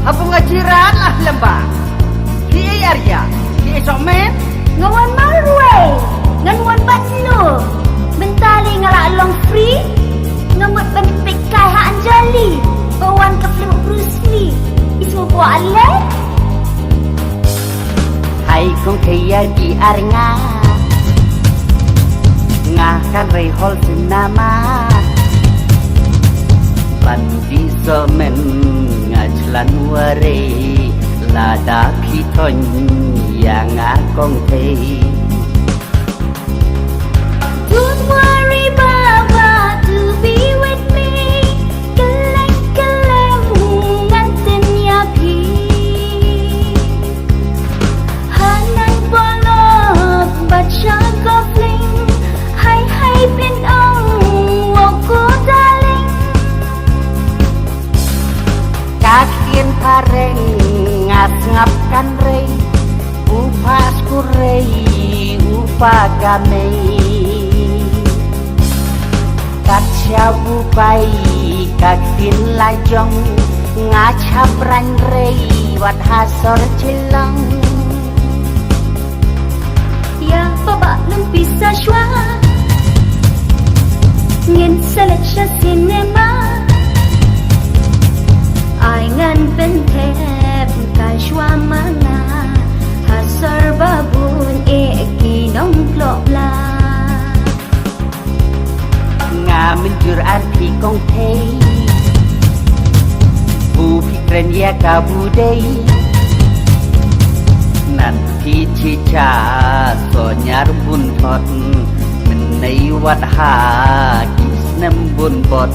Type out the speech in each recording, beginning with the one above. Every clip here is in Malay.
Apa ngajiran lah lembang. Ki Arya, ki Somen, ngawan Marway, ngawan Batno. Mentali ngalak long free, ngamut benpik kai ha Anjali. Bawan ke film Bruce Lee. Isu buat alek. Hai kong kaya di Arya. Ngakan rehol sinama. Bandi Somen ngajlan ware lada kiton yang akong tei. Don't worry Baba to be with me. Keleng-keleng ngantin yapi. Hanan bolok baca gofling. Hai-hai plin ong woko darling. Kakin pareng ngas-ngapkan rei. Upas kurei upagamei. Kat syabu bai kakin lajong ngacap ran rei wat hasor cilang. Ya baba nung bisa shwa. Ngin salat sya cinema. Ai ngan pentep kai shwa mana. Hasar babun nong klop la. Ngamin jur arti kong tei. Bu pikren ya kabudei. Nanti cica sonyar bun pot. Menai wat ha kisnem bun bot.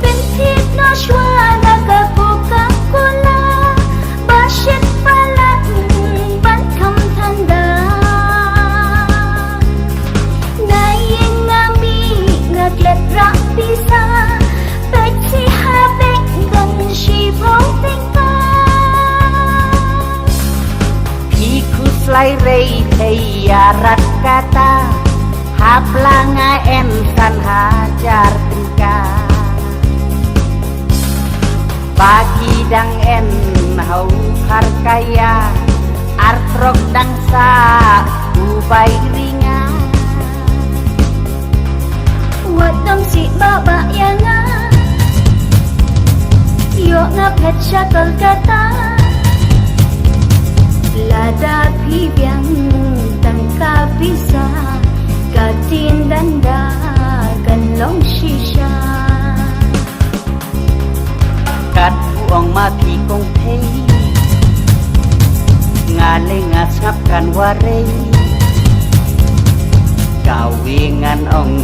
Pentit no shwa naga Coca-Cola. Basyet palat bantam tanda. Nayeng ngami ngaglet rak bisa. Peci habek dan shipong tingka. Piku slai rei tei arat kata. Haplanga ensan hajar tingkah. Bagi dang en hau harkaya. Artrok dang sa ubay ringan. Wadam si baba yang nga. Yo ngapet siya Kolkata. Lada pibyang tangka bisa. Katin danda ganlong shisha. Kat buong mati kong tei. Ngale ngasapkan warei. Kawingan ong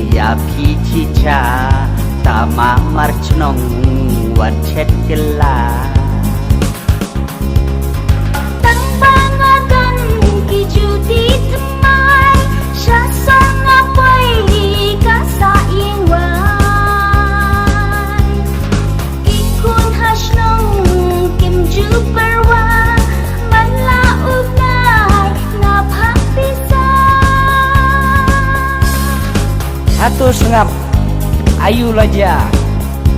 yapi cica. Tama marcnong wancet gelar. Tangbangagan kijudi temai. Syasang apai kasaing wan. Ikun hasnong kimju perwa. Manlaug nai napak bisa. Satu sengap ayu laja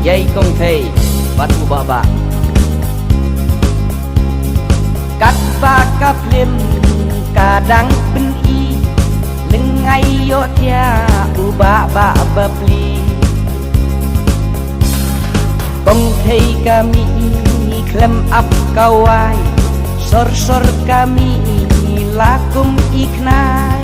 yai kong tei batu baba. Kat baka plim kadang peni. Lengai yo tia ubah ba bapli. Kong tei kami klem ap kawai. Sor-sor kami lakum ikna.